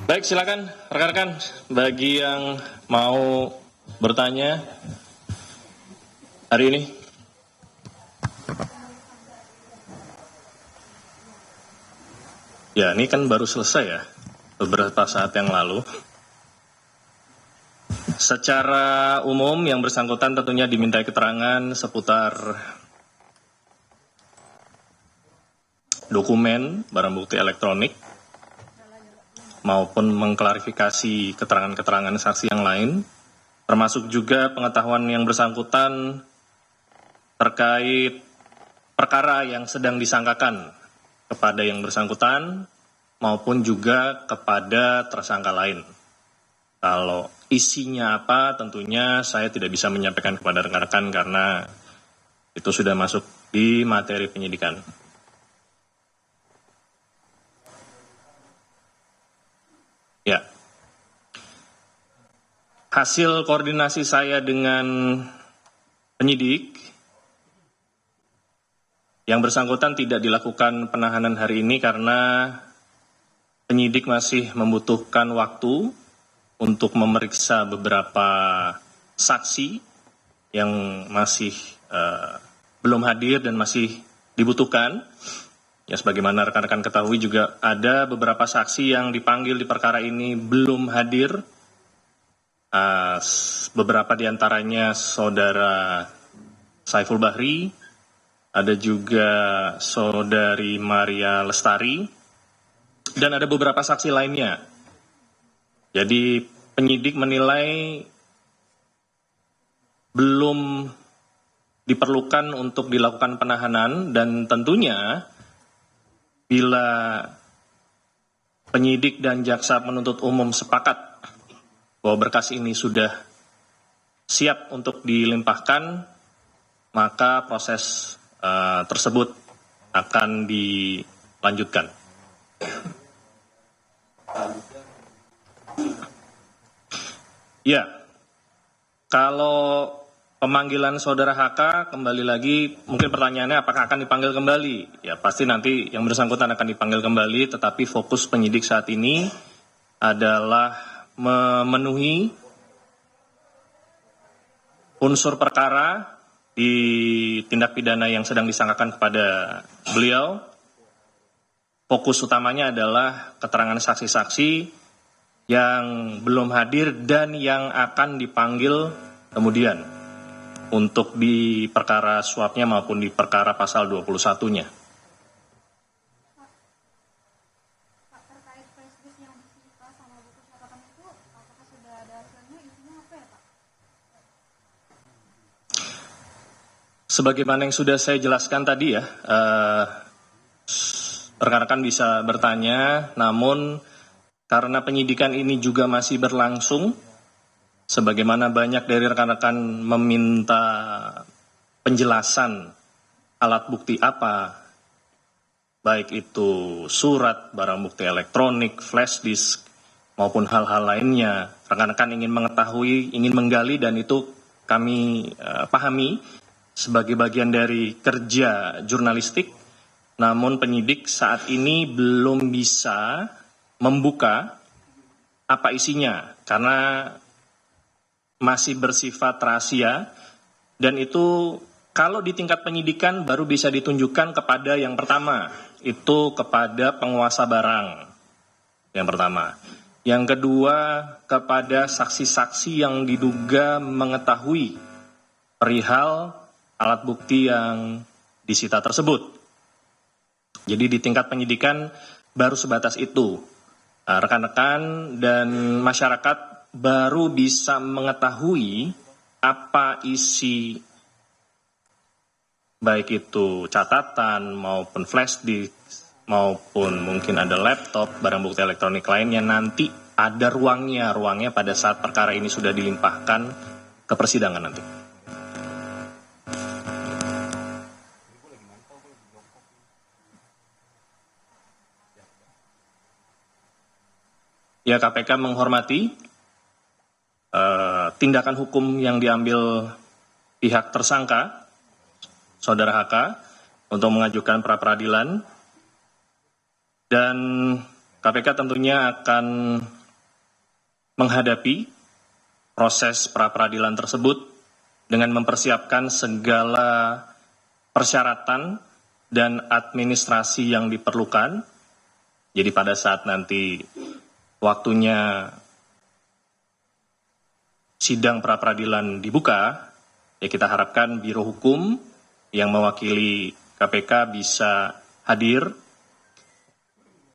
Baik, silakan rekan-rekan bagi yang mau bertanya hari ini. Ya, ini kan baru selesai ya, beberapa saat yang lalu. Secara umum yang bersangkutan tentunya dimintai keterangan seputar dokumen barang bukti elektronik maupun mengklarifikasi keterangan-keterangan saksi yang lain, termasuk juga pengetahuan yang bersangkutan terkait perkara yang sedang disangkakan kepada yang bersangkutan maupun juga kepada tersangka lain. Kalau isinya apa tentunya saya tidak bisa menyampaikan kepada rekan-rekan karena itu sudah masuk di materi penyidikan. Ya. Hasil koordinasi saya dengan penyidik yang bersangkutan tidak dilakukan penahanan hari ini karena penyidik masih membutuhkan waktu untuk memeriksa beberapa saksi yang masih belum hadir dan masih dibutuhkan. Ya, sebagaimana rekan-rekan ketahui juga ada beberapa saksi yang dipanggil di perkara ini belum hadir. Beberapa diantaranya saudara Saiful Bahri, ada juga saudari Maria Lestari, dan ada beberapa saksi lainnya. Jadi penyidik menilai belum diperlukan untuk dilakukan penahanan dan tentunya bila penyidik dan jaksa penuntut umum sepakat bahwa berkas ini sudah siap untuk dilimpahkan, maka proses tersebut akan dilanjutkan. Ya, kalau pemanggilan saudara HK kembali lagi, mungkin pertanyaannya apakah akan dipanggil kembali? Ya, pasti nanti yang bersangkutan akan dipanggil kembali, tetapi fokus penyidik saat ini adalah memenuhi unsur perkara di tindak pidana yang sedang disangkakan kepada beliau. Fokus utamanya adalah keterangan saksi-saksi yang belum hadir dan yang akan dipanggil kemudian untuk di perkara suapnya maupun di perkara pasal 21-nya. Pak, terkait flashdisk yang disita sama buku catatan itu, apakah sudah ada hasilnya, isinya apa ya Pak? Sebagaimana yang sudah saya jelaskan tadi ya, rekan-rekan bisa bertanya, namun karena penyidikan ini juga masih berlangsung, sebagaimana banyak dari rekan-rekan meminta penjelasan alat bukti apa, baik itu surat, barang bukti elektronik, flash disk, maupun hal-hal lainnya. Rekan-rekan ingin mengetahui, ingin menggali, dan itu kami pahami sebagai bagian dari kerja jurnalistik. Namun penyidik saat ini belum bisa membuka apa isinya karena masih bersifat rahasia, dan itu kalau di tingkat penyidikan baru bisa ditunjukkan kepada yang pertama, itu kepada penguasa barang yang pertama. Yang kedua, kepada saksi-saksi yang diduga mengetahui perihal alat bukti yang disita tersebut. Jadi di tingkat penyidikan baru sebatas itu. Rekan-rekan dan masyarakat baru bisa mengetahui apa isi baik itu catatan maupun flash disk maupun mungkin ada laptop, barang bukti elektronik lainnya, nanti ada ruangnya pada saat perkara ini sudah dilimpahkan ke persidangan nanti. Ya, KPK menghormati tindakan hukum yang diambil pihak tersangka, saudara HK, untuk mengajukan pra-peradilan. Dan KPK tentunya akan menghadapi proses pra-peradilan tersebut dengan mempersiapkan segala persyaratan dan administrasi yang diperlukan. Jadi pada saat nanti waktunya sidang pra-peradilan dibuka, ya kita harapkan Biro Hukum yang mewakili KPK bisa hadir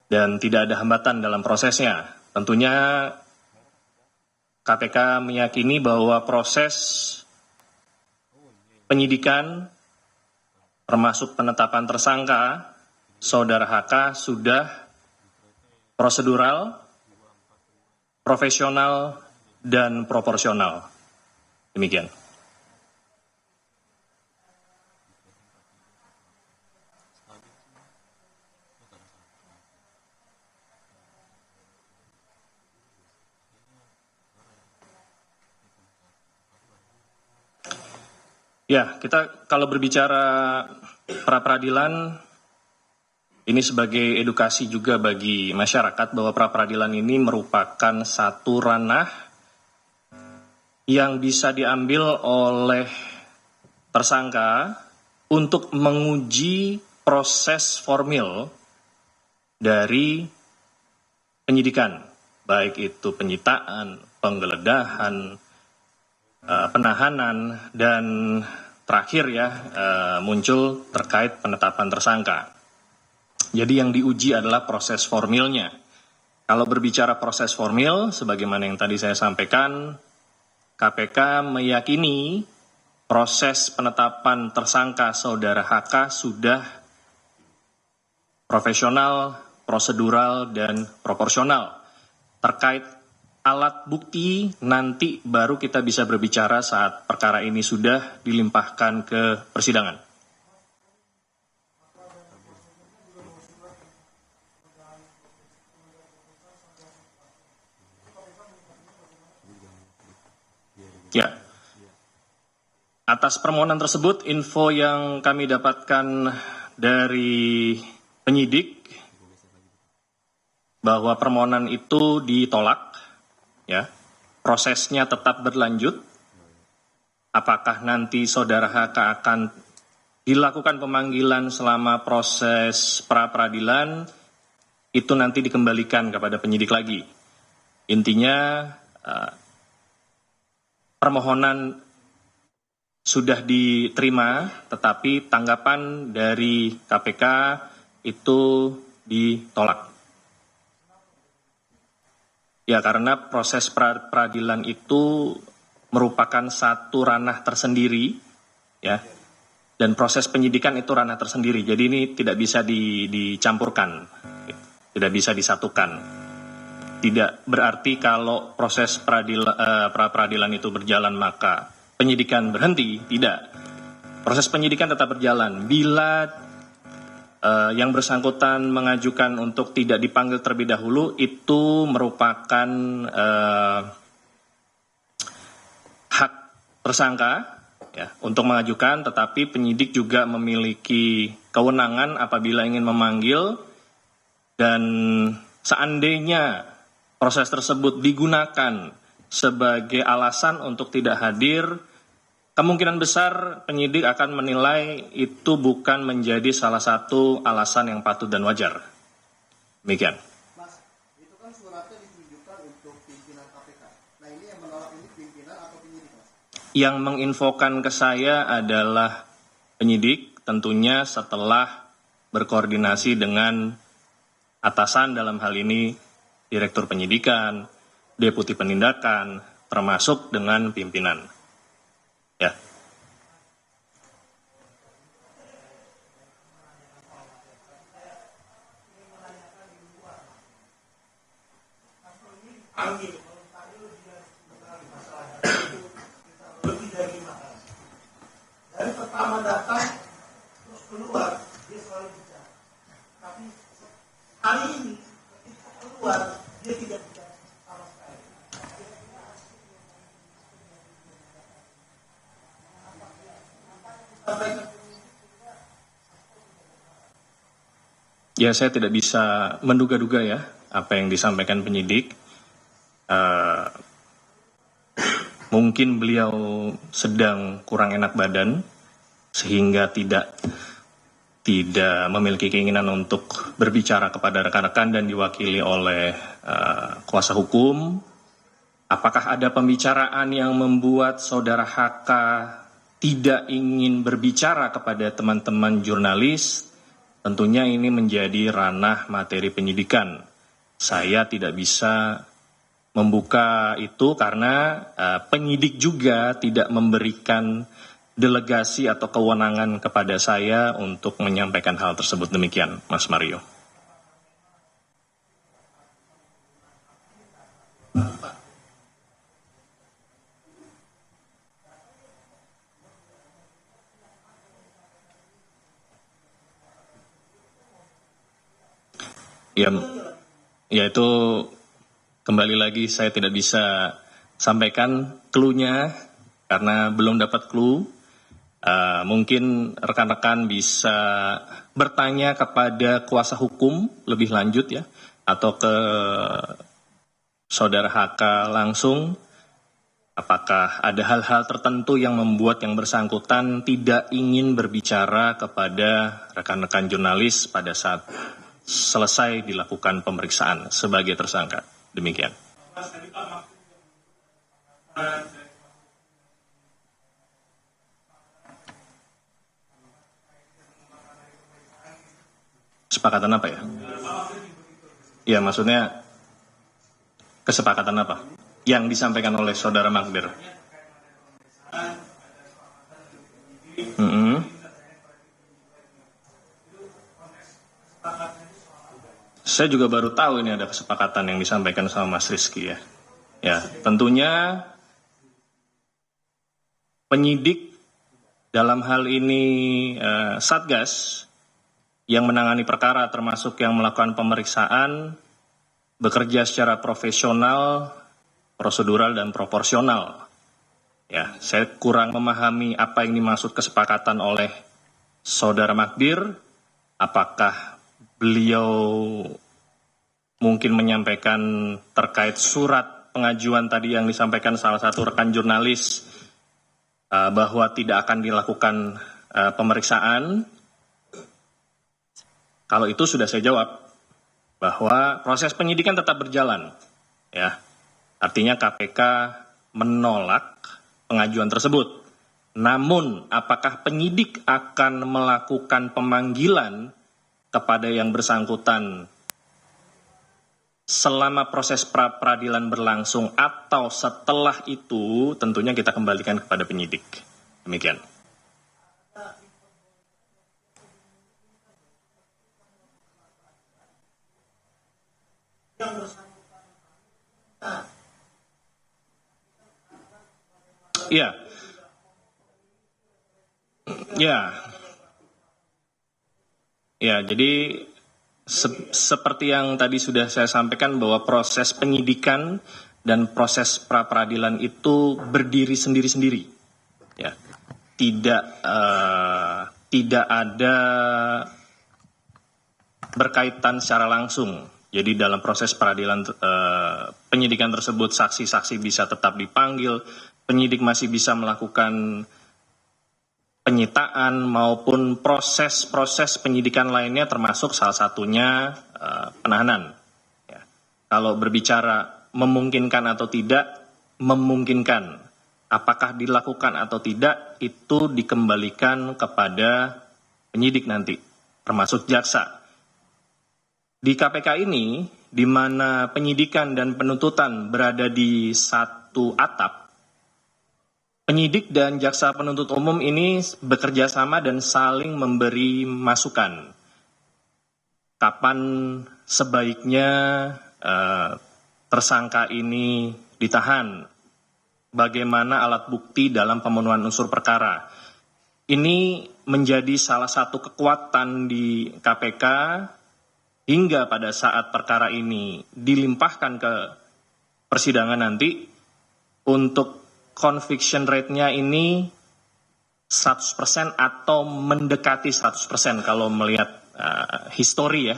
dan tidak ada hambatan dalam prosesnya. Tentunya KPK meyakini bahwa proses penyidikan termasuk penetapan tersangka Saudara HK sudah prosedural, profesional, dan proporsional. Demikian. Ya, kita kalau berbicara pra-peradilan, ini sebagai edukasi juga bagi masyarakat bahwa pra-peradilan ini merupakan satu ranah yang bisa diambil oleh tersangka untuk menguji proses formil dari penyidikan, baik itu penyitaan, penggeledahan, penahanan, dan terakhir muncul terkait penetapan tersangka. Jadi yang diuji adalah proses formilnya. Kalau berbicara proses formil, sebagaimana yang tadi saya sampaikan, KPK meyakini proses penetapan tersangka Saudara HK sudah profesional, prosedural, dan proporsional. Terkait alat bukti, nanti baru kita bisa berbicara saat perkara ini sudah dilimpahkan ke persidangan. Ya, atas permohonan tersebut, info yang kami dapatkan dari penyidik bahwa permohonan itu ditolak. Ya, prosesnya tetap berlanjut. Apakah nanti Saudara HK akan dilakukan pemanggilan selama proses pra-peradilan, itu nanti dikembalikan kepada penyidik lagi. Intinya permohonan sudah diterima, tetapi tanggapan dari KPK itu ditolak. Ya, karena proses peradilan itu merupakan satu ranah tersendiri, ya, dan proses penyidikan itu ranah tersendiri. Jadi ini tidak bisa dicampurkan, tidak bisa disatukan. Tidak berarti kalau proses pra-peradilan itu berjalan maka penyidikan berhenti. Tidak. Proses penyidikan tetap berjalan. Bila yang bersangkutan mengajukan untuk tidak dipanggil terlebih dahulu, itu merupakan hak tersangka ya, untuk mengajukan, tetapi penyidik juga memiliki kewenangan apabila ingin memanggil, dan seandainya proses tersebut digunakan sebagai alasan untuk tidak hadir, kemungkinan besar penyidik akan menilai itu bukan menjadi salah satu alasan yang patut dan wajar. Demikian. Mas, itu kan suratnya ditujukan untuk pimpinan KPK. Nah, ini yang menolak ini pimpinan atau penyidik, Mas? Yang menginfokan ke saya adalah penyidik, tentunya setelah berkoordinasi dengan atasan, dalam hal ini Direktur Penyidikan, Deputi Penindakan, termasuk dengan pimpinan. Ya. Dari pertama datang terus keluar dia selalu bicara, tapi hari ini ketika keluar dia tidak bicara sama sekali. Ya, saya tidak bisa menduga-duga ya apa yang disampaikan penyidik. Mungkin beliau sedang kurang enak badan sehingga tidak memiliki keinginan untuk berbicara kepada rekan-rekan dan diwakili oleh kuasa hukum. Apakah ada pembicaraan yang membuat saudara HK tidak ingin berbicara kepada teman-teman jurnalis? Tentunya ini menjadi ranah materi penyidikan. Saya tidak bisa membuka itu karena penyidik juga tidak memberikan delegasi atau kewenangan kepada saya untuk menyampaikan hal tersebut. Demikian, Mas Mario. Ya itu kembali lagi saya tidak bisa sampaikan clue-nya karena belum dapat clue. Mungkin rekan-rekan bisa bertanya kepada kuasa hukum lebih lanjut ya, atau ke saudara HK langsung. Apakah ada hal-hal tertentu yang membuat yang bersangkutan tidak ingin berbicara kepada rekan-rekan jurnalis pada saat selesai dilakukan pemeriksaan sebagai tersangka. Demikian. Kesepakatan apa ya? Ya, maksudnya kesepakatan apa? Yang disampaikan oleh saudara Magdir. Saya juga baru tahu ini ada kesepakatan yang disampaikan sama Mas Rizky ya. Ya, tentunya penyidik dalam hal ini Satgas yang menangani perkara termasuk yang melakukan pemeriksaan bekerja secara profesional, prosedural dan proporsional. Ya, saya kurang memahami apa yang dimaksud kesepakatan oleh saudara Magdir. Apakah beliau mungkin menyampaikan terkait surat pengajuan tadi yang disampaikan salah satu rekan jurnalis bahwa tidak akan dilakukan pemeriksaan? Kalau itu sudah saya jawab bahwa proses penyidikan tetap berjalan, ya. Artinya KPK menolak pengajuan tersebut. Namun, apakah penyidik akan melakukan pemanggilan kepada yang bersangkutan selama proses pra-peradilan berlangsung atau setelah itu, tentunya kita kembalikan kepada penyidik. Demikian. Ya, jadi seperti yang tadi sudah saya sampaikan bahwa proses penyidikan dan proses pra-peradilan itu berdiri sendiri-sendiri, ya, tidak ada berkaitan secara langsung. Jadi dalam proses peradilan penyidikan tersebut saksi-saksi bisa tetap dipanggil, penyidik masih bisa melakukan penyitaan maupun proses-proses penyidikan lainnya termasuk salah satunya penahanan. Ya. Kalau berbicara memungkinkan atau tidak, memungkinkan. Apakah dilakukan atau tidak itu dikembalikan kepada penyidik nanti, termasuk jaksa. Di KPK ini, di mana penyidikan dan penuntutan berada di satu atap, penyidik dan jaksa penuntut umum ini bekerja sama dan saling memberi masukan. Kapan sebaiknya tersangka ini ditahan? Bagaimana alat bukti dalam pemenuhan unsur perkara? Ini menjadi salah satu kekuatan di KPK hingga pada saat perkara ini dilimpahkan ke persidangan nanti, untuk conviction rate-nya ini 100% atau mendekati 100% kalau melihat histori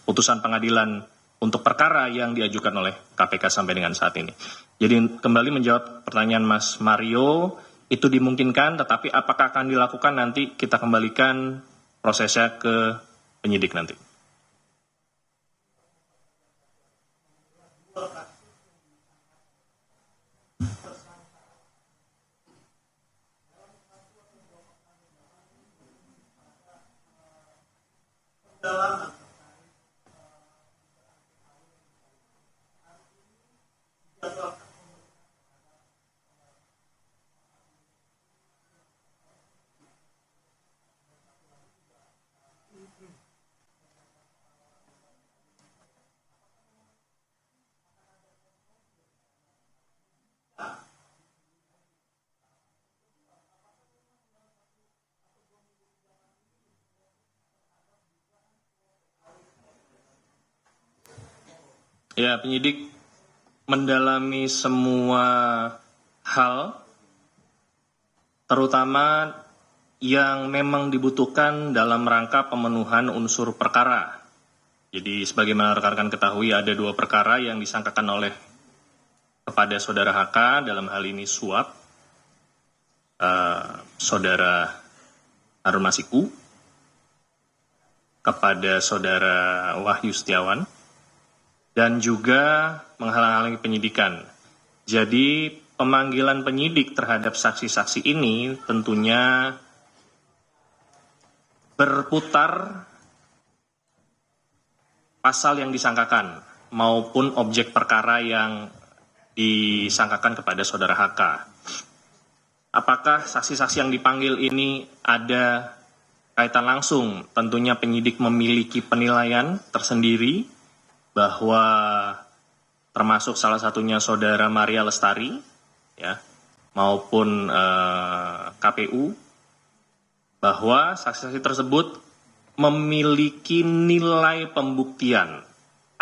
putusan pengadilan untuk perkara yang diajukan oleh KPK sampai dengan saat ini. Jadi kembali menjawab pertanyaan Mas Mario, itu dimungkinkan, tetapi apakah akan dilakukan nanti kita kembalikan prosesnya ke penyidik nanti. Ya, penyidik mendalami semua hal, terutama yang memang dibutuhkan dalam rangka pemenuhan unsur perkara. Jadi sebagaimana rekan-rekan ketahui ada 2 perkara yang disangkakan oleh kepada saudara HK, dalam hal ini suap, saudara Harun Masiku, kepada saudara Wahyu Setiawan, dan juga menghalang-halangi penyidikan. Jadi pemanggilan penyidik terhadap saksi-saksi ini tentunya berputar pasal yang disangkakan maupun objek perkara yang disangkakan kepada saudara HK. Apakah saksi-saksi yang dipanggil ini ada kaitan langsung? Tentunya penyidik memiliki penilaian tersendiri bahwa termasuk salah satunya saudara Maria Lestari, ya, maupun KPU, bahwa saksi-saksi tersebut memiliki nilai pembuktian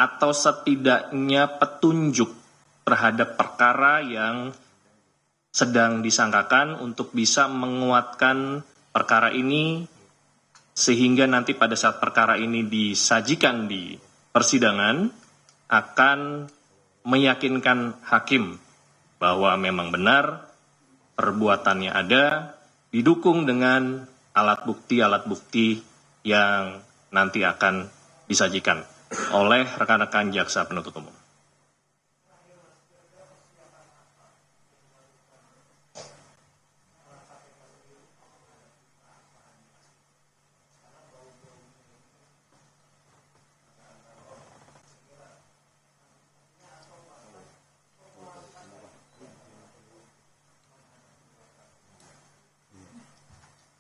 atau setidaknya petunjuk terhadap perkara yang sedang disangkakan untuk bisa menguatkan perkara ini, sehingga nanti pada saat perkara ini disajikan di persidangan akan meyakinkan hakim bahwa memang benar perbuatannya ada, didukung dengan alat bukti yang nanti akan disajikan oleh rekan-rekan jaksa penuntut umum.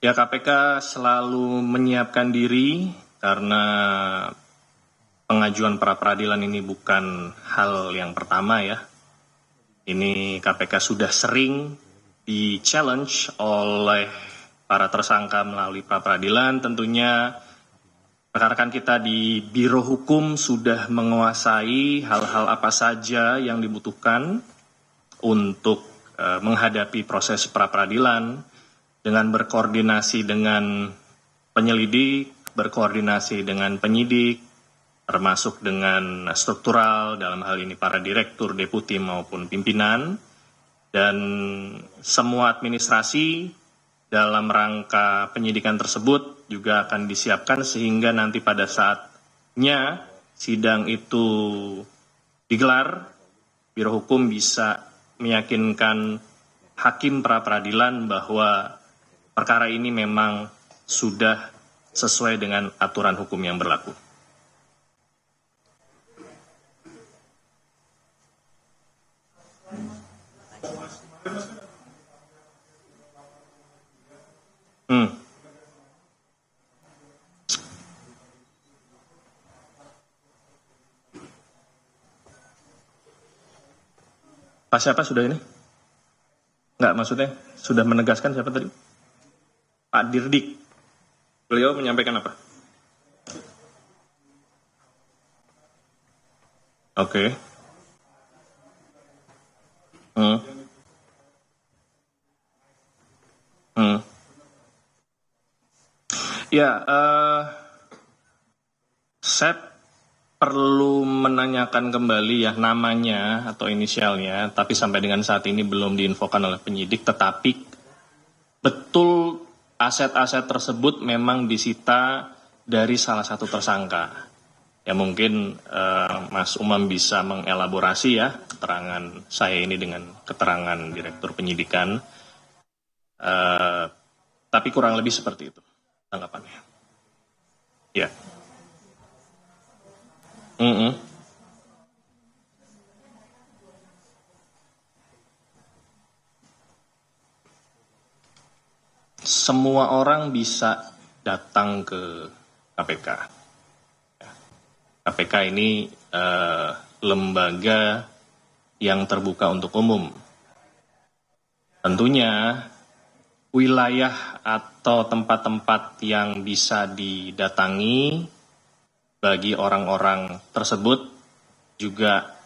Ya, KPK selalu menyiapkan diri karena pengajuan pra peradilan ini bukan hal yang pertama, ya. Ini KPK sudah sering di-challenge oleh para tersangka melalui pra peradilan. Tentunya rekan-rekan kita di Biro Hukum sudah menguasai hal-hal apa saja yang dibutuhkan untuk menghadapi proses pra peradilan, dengan berkoordinasi dengan penyelidik, berkoordinasi dengan penyidik, termasuk dengan struktural, dalam hal ini para direktur, deputi maupun pimpinan, dan semua administrasi dalam rangka penyidikan tersebut juga akan disiapkan sehingga nanti pada saatnya sidang itu digelar, Biro Hukum bisa meyakinkan hakim pra peradilan bahwa perkara ini memang sudah sesuai dengan aturan hukum yang berlaku. Pak siapa sudah ini? Enggak, maksudnya sudah menegaskan siapa tadi? Pak Dirdik. Beliau menyampaikan apa? Oke. Ya, saya perlu menanyakan kembali ya namanya atau inisialnya, tapi sampai dengan saat ini belum diinfokan oleh penyidik, tetapi betul aset-aset tersebut memang disita dari salah satu tersangka. Ya mungkin Mas Umam bisa mengelaborasi ya keterangan saya ini dengan keterangan Direktur Penyidikan. Tapi kurang lebih seperti itu tanggapannya. Ya. Semua orang bisa datang ke KPK. KPK ini lembaga yang terbuka untuk umum. Tentunya wilayah atau tempat-tempat yang bisa didatangi bagi orang-orang tersebut juga